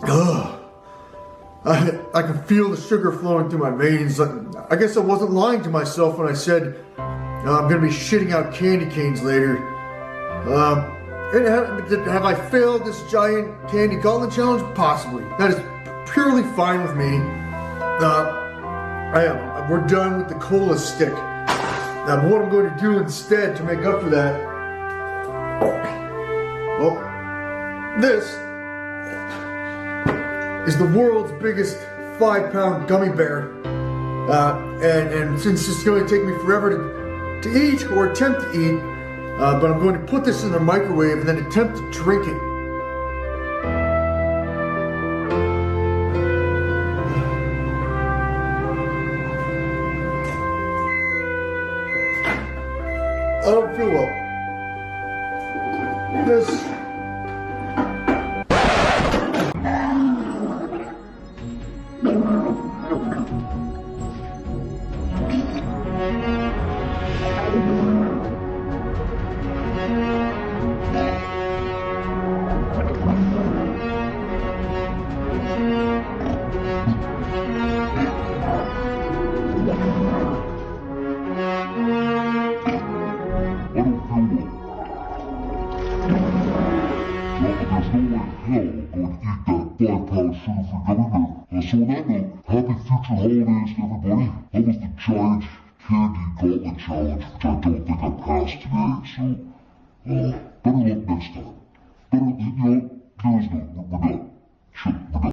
Ugh. I can feel the sugar flowing through my veins. I guess I wasn't lying to myself when I said I'm gonna be shitting out candy canes later. And have I failed this giant candy gauntlet challenge? Possibly. That is purely fine with me. We're done with the cola stick. Now, what I'm going to do instead to make up for that, well, this is the world's biggest 5-pound gummy bear. And since it's going to take me forever to eat or attempt to eat, but I'm going to put this in the microwave and then attempt to drink it. I don't feel well. This. There's no way in hell I'm going to eat that 5-pound sugar-free gummy bear. So on that note, happy future holidays to everybody. That was the giant candy gauntlet challenge, which I don't think I passed today. So, better luck next time. Better, there is no, we're done. Shit, we're done.